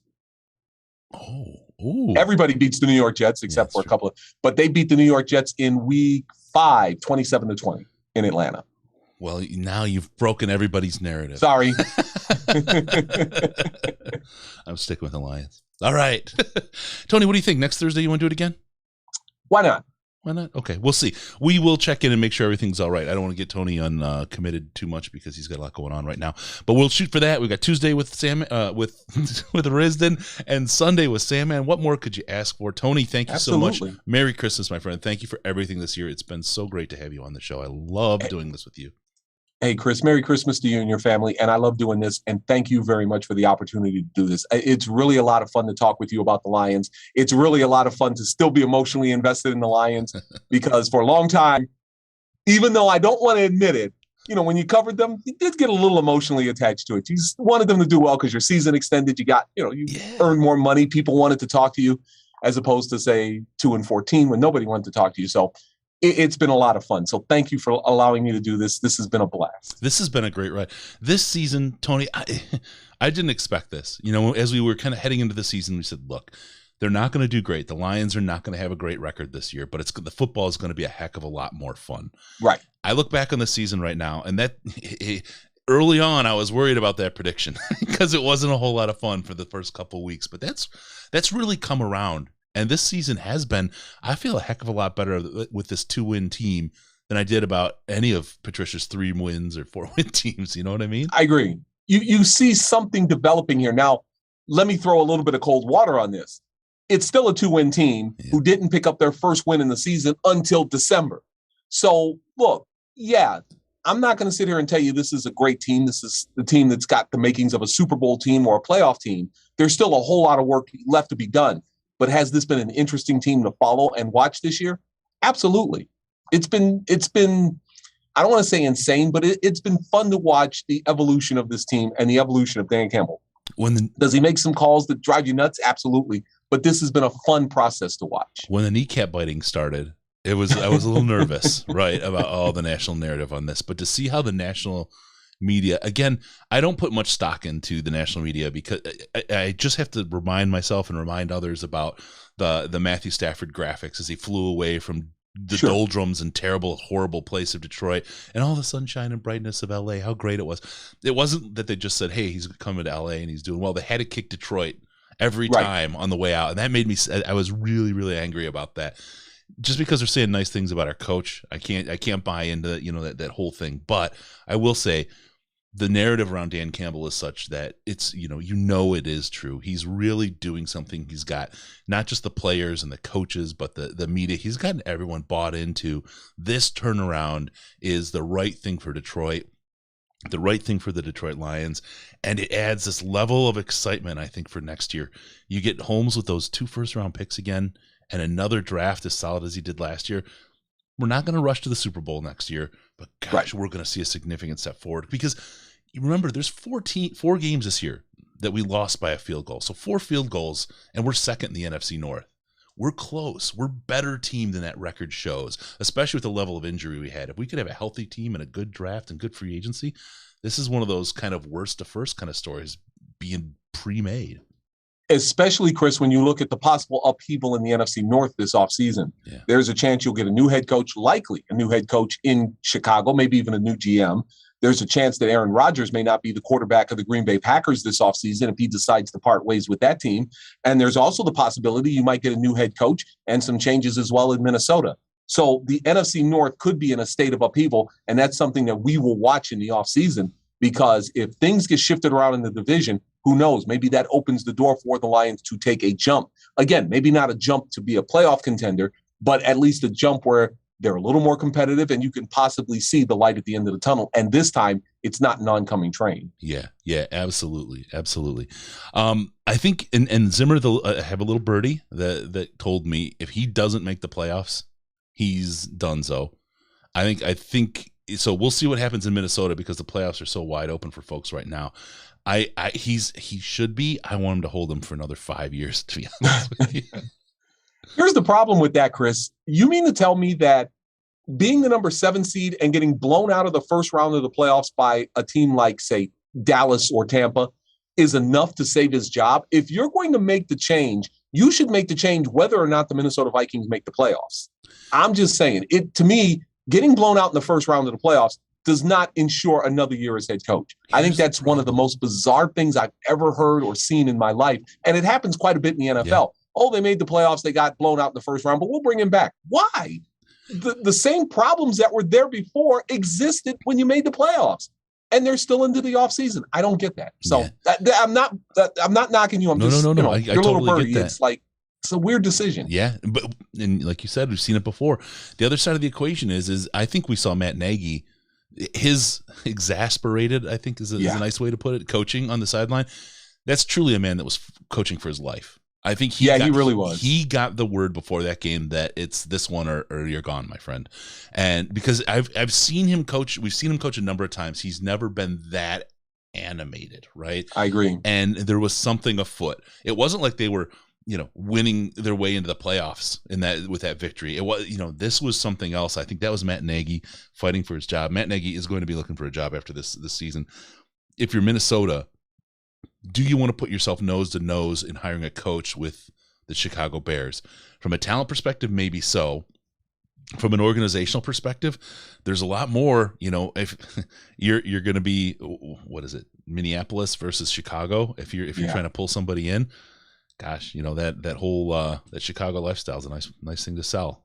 Oh, ooh. Everybody beats the New York Jets except for a couple but they beat the New York Jets in week 5, 27-20 in Atlanta. Well, now you've broken everybody's narrative. Sorry. I'm sticking with the Lions. All right. Tony, what do you think? Next Thursday, you want to do it again? Why not? Why not? Okay, we'll see. We will check in and make sure everything's all right. I don't want to get Tony committed too much because he's got a lot going on right now. But we'll shoot for that. We've got Tuesday with Sam with Risden and Sunday with Sandman. What more could you ask for? Tony, thank you so much. Merry Christmas, my friend. Thank you for everything this year. It's been so great to have you on the show. I love doing this with you. Hey, Chris, Merry Christmas to you and your family. And I love doing this. And thank you very much for the opportunity to do this. It's really a lot of fun to talk with you about the Lions. It's really a lot of fun to still be emotionally invested in the Lions because for a long time, even though I don't want to admit it, when you covered them, you did get a little emotionally attached to it. You just wanted them to do well because your season extended. You got, earned more money. People wanted to talk to you as opposed to, say, 2-14 when nobody wanted to talk to you. So it's been a lot of fun. So thank you for allowing me to do this. This has been a blast. This has been a great ride. This season, Tony, I didn't expect this. As we were kind of heading into the season, we said, look, they're not going to do great. The Lions are not going to have a great record this year, but the football is going to be a heck of a lot more fun. Right. I look back on the season right now, and that early on, I was worried about that prediction because it wasn't a whole lot of fun for the first couple of weeks, but that's really come around. And this season has been, I feel, a heck of a lot better with this 2-win team than I did about any of Patricia's 3 wins or 4-win teams. You know what I mean? I agree. You see something developing here. Now, let me throw a little bit of cold water on this. It's still a 2-win team who didn't pick up their first win in the season until December. So, look, I'm not going to sit here and tell you this is a great team. This is the team that's got the makings of a Super Bowl team or a playoff team. There's still a whole lot of work left to be done. But has this been an interesting team to follow and watch this year? Absolutely. It's been I don't want to say insane, but it's been fun to watch the evolution of this team and the evolution of Dan Campbell. Does he make some calls that drive you nuts? Absolutely. But this has been a fun process to watch. When the kneecap biting started, I was a little nervous, right, about all the national narrative on this. But to see how the national media, again, I don't put much stock into the national media because I just have to remind myself and remind others about the Matthew Stafford graphics as he flew away from the doldrums and terrible, horrible place of Detroit and all the sunshine and brightness of LA, how great it was. It wasn't that they just said, hey, he's coming to LA and he's doing well. They had to kick Detroit every time on the way out. And that made me, I was really, really angry about that. Just because they're saying nice things about our coach, I can't buy into that whole thing. But I will say, the narrative around Dan Campbell is such that it's, it is true. He's really doing something. He's got not just the players and the coaches, but the media. He's gotten everyone bought into this turnaround is the right thing for Detroit, the right thing for the Detroit Lions. And it adds this level of excitement, I think, for next year. You get Holmes with those 2 first-round picks again and another draft as solid as he did last year. We're not going to rush to the Super Bowl next year, but gosh, we're going to see a significant step forward because you remember there's 4 games this year that we lost by a field goal. So 4 field goals and we're second in the NFC North. We're close. We're a better team than that record shows, especially with the level of injury we had. If we could have a healthy team and a good draft and good free agency, this is one of those kind of worst to first kind of stories being pre-made. Especially, Chris, when you look at the possible upheaval in the NFC North this offseason. There's a chance you'll get a new head coach, likely a new head coach in Chicago, maybe even a new GM. There's a chance that Aaron Rodgers may not be the quarterback of the Green Bay Packers this offseason if he decides to part ways with that team. And there's also the possibility you might get a new head coach and some changes as well in Minnesota. So the NFC North could be in a state of upheaval, and that's something that we will watch in the offseason because if things get shifted around in the division, who knows? Maybe that opens the door for the Lions to take a jump. Again, maybe not a jump to be a playoff contender, but at least a jump where they're a little more competitive and you can possibly see the light at the end of the tunnel. And this time, it's not an oncoming train. Yeah, absolutely. I think, and Zimmer have a little birdie that told me if he doesn't make the playoffs, he's donezo. I think so. We'll see what happens in Minnesota because the playoffs are so wide open for folks right now. He should be. I want him to hold him for another 5 years, to be honest with you. Here's the problem with that, Chris. You mean to tell me that being the number 7 seed and getting blown out of the first round of the playoffs by a team like, say, Dallas or Tampa is enough to save his job? If you're going to make the change, you should make the change whether or not the Minnesota Vikings make the playoffs. I'm just saying, to me, getting blown out in the first round of the playoffs does not ensure another year as head coach. I think that's one of the most bizarre things I've ever heard or seen in my life. And it happens quite a bit in the NFL. Yeah. Oh, they made the playoffs. They got blown out in the first round, but we'll bring him back. Why? The same problems that were there before existed when you made the playoffs, and they're still into the offseason. I don't get that. So I'm not knocking you. I'm no. I your totally little birdie. Get that. It's like, it's a weird decision. Yeah, and like you said, we've seen it before. The other side of the equation is I think we saw Matt Nagy, his exasperated, I think is a nice way to put it, coaching on the sideline. That's truly a man that was coaching for his life. I think he really was. He got the word before that game that it's this one or you're gone, my friend. And because I've seen him coach, we've seen him coach a number of times. He's never been that animated, right? I agree. And there was something afoot. It wasn't like they were, winning their way into the playoffs with that victory. It was, this was something else. I think that was Matt Nagy fighting for his job. Matt Nagy is going to be looking for a job after this season. If you're Minnesota, do you want to put yourself nose to nose in hiring a coach with the Chicago Bears? From a talent perspective, maybe so. From an organizational perspective, there's a lot more, if you're going to be, what is it? Minneapolis versus Chicago. If you're trying to pull somebody in, gosh, that whole that Chicago lifestyle is a nice thing to sell.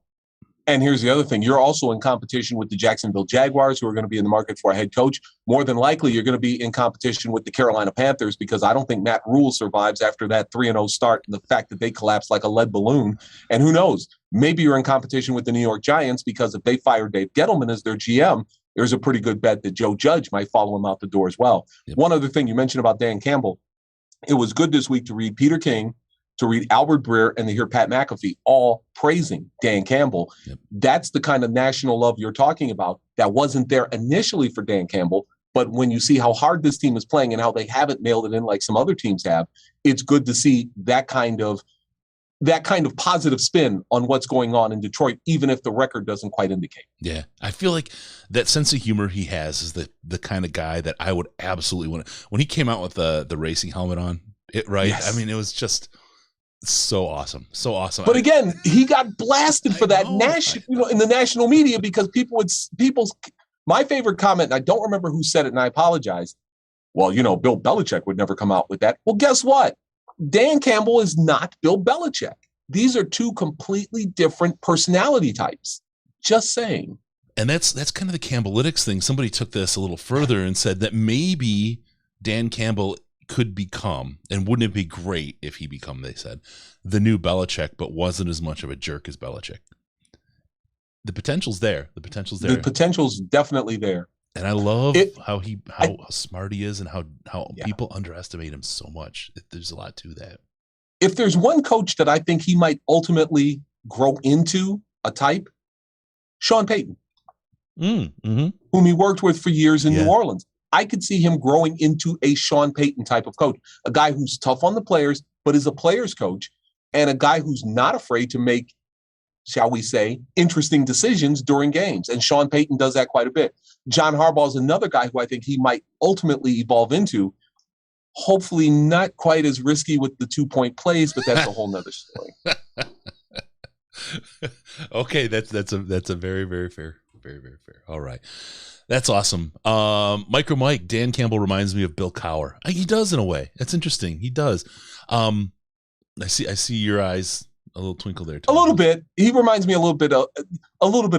And here's the other thing. You're also in competition with the Jacksonville Jaguars, who are going to be in the market for a head coach. More than likely, you're going to be in competition with the Carolina Panthers, because I don't think Matt Rule survives after that 3-0 start and the fact that they collapsed like a lead balloon. And who knows? Maybe you're in competition with the New York Giants, because if they fire Dave Gettleman as their GM, there's a pretty good bet that Joe Judge might follow him out the door as well. Yep. One other thing you mentioned about Dan Campbell. It was good this week to read Peter King, to read Albert Breer, and to hear Pat McAfee all praising Dan Campbell. Yep. That's the kind of national love you're talking about that wasn't there initially for Dan Campbell. But when you see how hard this team is playing and how they haven't mailed it in like some other teams have, it's good to see that kind of positive spin on what's going on in Detroit, even if the record doesn't quite indicate. Yeah, I feel like that sense of humor he has is the kind of guy that I would absolutely want to. When he came out with the racing helmet on, yes. I mean, it was just so awesome. But again, he got blasted for that in the national media, because my favorite comment, and I don't remember who said it, and I apologize. Well, Bill Belichick would never come out with that. Well, guess what? Dan Campbell is not Bill Belichick. These are two completely different personality types. Just saying. And that's kind of the Campbellytics thing. Somebody took this a little further and said that maybe Dan Campbell could become, and wouldn't it be great if he become, they said, the new Belichick, but wasn't as much of a jerk as Belichick. The potential's there. The potential's definitely there. And I love how smart he is, and how people underestimate him so much. There's a lot to that. If there's one coach that I think he might ultimately grow into a type, Sean Payton, whom he worked with for years in New Orleans. I could see him growing into a Sean Payton type of coach, a guy who's tough on the players, but is a player's coach, and a guy who's not afraid to make, shall we say, interesting decisions during games. And Sean Payton does that quite a bit. John Harbaugh is another guy who I think he might ultimately evolve into. Hopefully not quite as risky with the 2-point plays, but that's a whole nother story. Okay, that's a very, very fair. Very, very fair. All right. That's awesome. Micro Mike, Dan Campbell reminds me of Bill Cowher. He does, in a way. That's interesting. He does. I see your eyes, a little twinkle there, Tom. A little bit. He reminds me a little bit of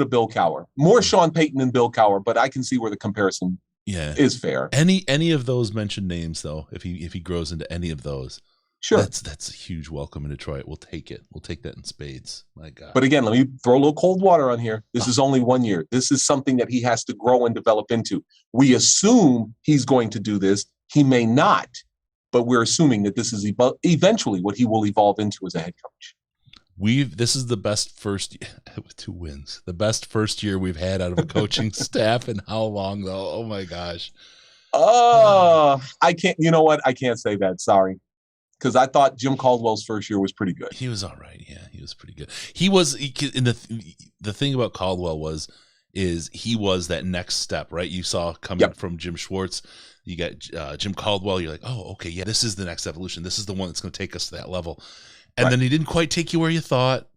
Bill Cowher. More Sean Payton than Bill Cowher, but I can see where the comparison is fair. Any of those mentioned names, though, if he grows into any of those, sure, that's a huge welcome in Detroit. We'll take it. We'll take that in spades. My God. But again, let me throw a little cold water on here. This is only 1 year. This is something that he has to grow and develop into. We assume he's going to do this. He may not, but we're assuming that this is eventually what he will evolve into as a head coach. This is the best with 2 wins, the best first year we've had out of a coaching staff in how long, though? Oh my gosh. I can't. You know what? I can't say that. Sorry. Because I thought Jim Caldwell's first year was pretty good. He was all right. Yeah, he was pretty good. The thing about Caldwell is he was that next step, right? You saw coming from Jim Schwartz. You got Jim Caldwell. You're like, oh, okay, yeah, this is the next evolution. This is the one that's going to take us to that level. And then he didn't quite take you where you thought,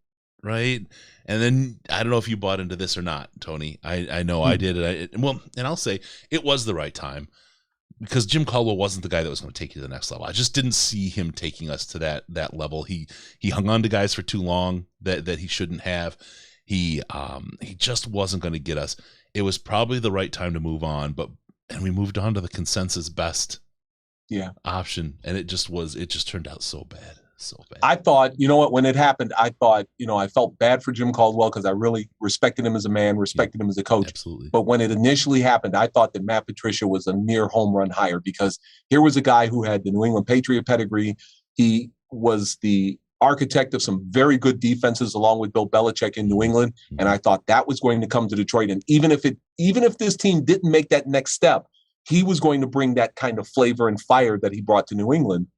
right? And then I don't know if you bought into this or not, Tony. I know I did. And I'll say it was the right time. Because Jim Caldwell wasn't the guy that was going to take you to the next level. I just didn't see him taking us to that level. He hung on to guys for too long that he shouldn't have. He just wasn't going to get us. It was probably the right time to move on, and we moved on to the consensus best option, and it just turned out so bad. So bad. I thought, you know what, when it happened, I thought, I felt bad for Jim Caldwell because I really respected him as a man, respected him as a coach. Absolutely. But when it initially happened, I thought that Matt Patricia was a near home run hire because here was a guy who had the New England Patriot pedigree. He was the architect of some very good defenses along with Bill Belichick in New England. And I thought that was going to come to Detroit. And even if this team didn't make that next step, he was going to bring that kind of flavor and fire that he brought to New England.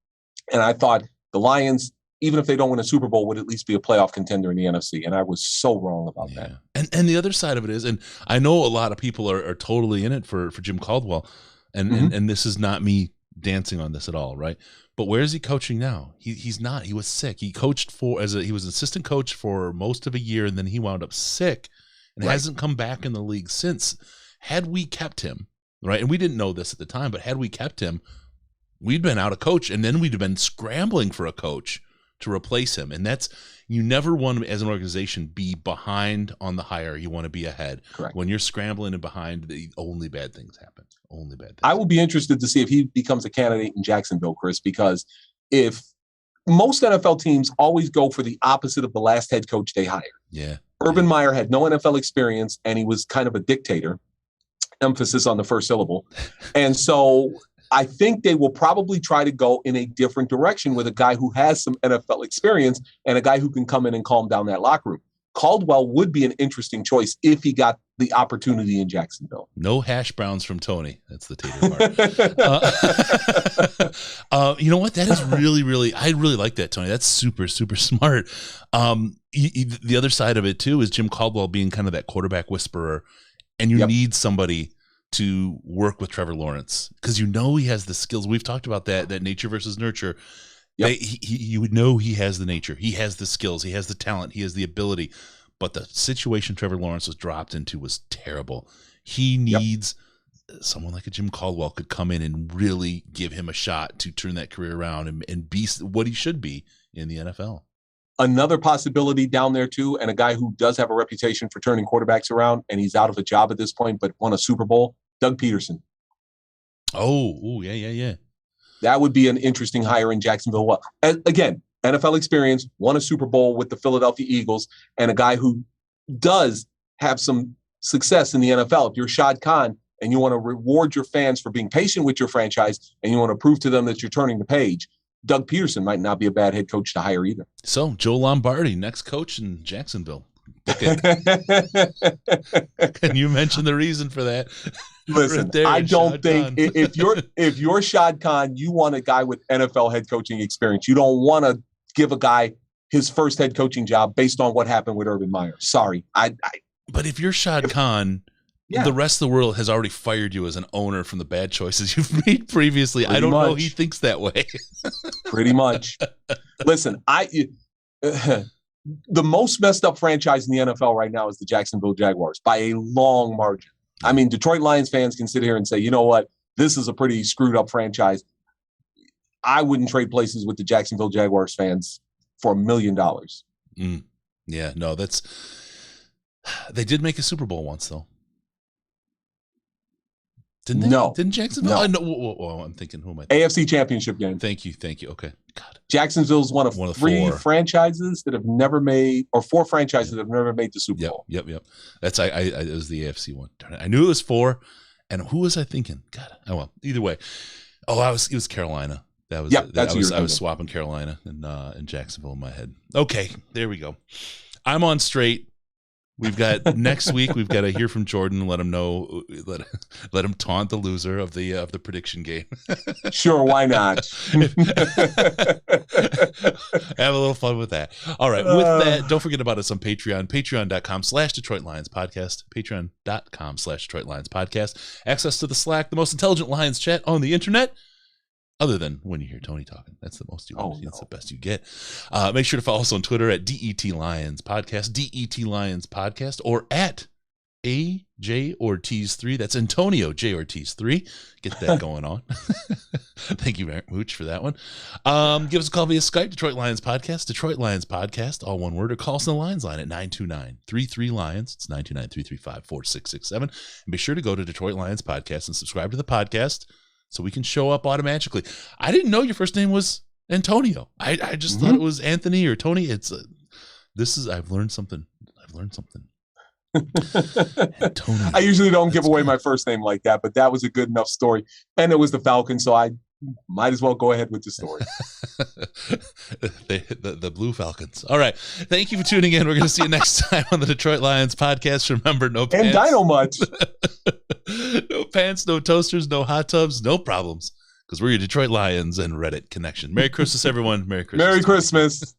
And I thought, the Lions, even if they don't win a Super Bowl, would at least be a playoff contender in the NFC. And I was so wrong about that. And the other side of it is, and I know a lot of people are totally in it for Jim Caldwell, and this is not me dancing on this at all, right? But where is he coaching now? He's not. He was sick. He coached he was an assistant coach for most of a year, and then he wound up sick and hasn't come back in the league since. Had we kept him, right, and we didn't know this at the time, but had we kept him, we'd been out of coach, and then we'd have been scrambling for a coach to replace him. And you never want to, as an organization, be behind on the hire. You want to be ahead. Correct. When you're scrambling and behind, only bad things happen. Only bad things. I will be interested to see if he becomes a candidate in Jacksonville, Chris, because if most NFL teams always go for the opposite of the last head coach they hired. Yeah. Urban Meyer had no NFL experience, and he was kind of a dictator, emphasis on the first syllable. And so I think they will probably try to go in a different direction with a guy who has some NFL experience and a guy who can come in and calm down that locker room. Caldwell would be an interesting choice if he got the opportunity in Jacksonville. No hash browns from Tony. That's the tater part. You know what? That is I really like that, Tony. That's super, super smart. The other side of it, too, is Jim Caldwell being kind of that quarterback whisperer, and you need somebody to work with Trevor Lawrence because he has the skills. We've talked about that nature versus nurture. Yep. You would know he has the nature. He has the skills. He has the talent. He has the ability. But the situation Trevor Lawrence was dropped into was terrible. He needs someone like a Jim Caldwell could come in and really give him a shot to turn that career around and be what he should be in the NFL. Another possibility down there, too, and a guy who does have a reputation for turning quarterbacks around, and he's out of a job at this point, but won a Super Bowl, Doug Peterson. Oh, yeah. That would be an interesting hire in Jacksonville. Well, again, NFL experience, won a Super Bowl with the Philadelphia Eagles, and a guy who does have some success in the NFL. If you're Shad Khan and you want to reward your fans for being patient with your franchise and you want to prove to them that you're turning the page, Doug Peterson might not be a bad head coach to hire either. So, Joe Lombardi, next coach in Jacksonville. Okay. Can you mention the reason for that? Listen, right I don't think if you're Shad Khan, you want a guy with NFL head coaching experience. You don't want to give a guy his first head coaching job based on what happened with Urban Meyer. Sorry. But if you're Shad Khan, the rest of the world has already fired you as an owner from the bad choices you've made previously. I don't know he thinks that way. Pretty much. Listen, the most messed up franchise in the NFL right now is the Jacksonville Jaguars by a long margin. I mean, Detroit Lions fans can sit here and say, you know what, this is a pretty screwed up franchise. I wouldn't trade places with the Jacksonville Jaguars fans for $1 million. Yeah, no, they did make a Super Bowl once, though. Didn't they? No. Didn't Jacksonville? No. Oh, no. Whoa, I'm thinking, who am I thinking? AFC Championship game. Thank you. Okay. God. Jacksonville's one of three four. franchises that have never made, or four franchises that have never made the Super Bowl. Yep. That's it was the AFC one. I knew it was 4. And who was I thinking? God. Oh well. Either way. Oh, it was Carolina. That was I was swapping Carolina and Jacksonville in my head. Okay, there we go. I'm on straight. We've got next week. We've got to hear from Jordan and let him know. Let him taunt the loser of the prediction game. Sure, why not? Have a little fun with that. All right. With that, don't forget about us on Patreon. Patreon.com/Detroit Lions Podcast. Patreon.com/Detroit Lions Podcast. Access to the Slack, the most intelligent Lions chat on the internet. Other than when you hear Tony talking. That's the most you want. That's the best you get. Make sure to follow us on Twitter at DET Lions Podcast, DET Lions Podcast, or at AJ Ortiz 3. That's Antonio J. Ortiz 3. Get that going on. Thank you very much for that one. Give us a call via Skype, Detroit Lions Podcast, all one word, or call us on the Lions line at 929-33-LIONS. It's 929-335-4667. And be sure to go to Detroit Lions Podcast and subscribe to the podcast, so we can show up automatically. I didn't know your first name was Antonio. I just thought it was Anthony or Tony. I've learned something. Antonio. I usually don't give away my first name like that, but that was a good enough story. And it was the Falcons, so I might as well go ahead with the story. the Blue Falcons. All right. Thank you for tuning in. We're going to see you next time on the Detroit Lions Podcast. Remember, no pants. And Dynamite. No pants, no toasters, no hot tubs, no problems. Because we're your Detroit Lions and Reddit connection. Merry Christmas, everyone. Merry Christmas. Merry Christmas.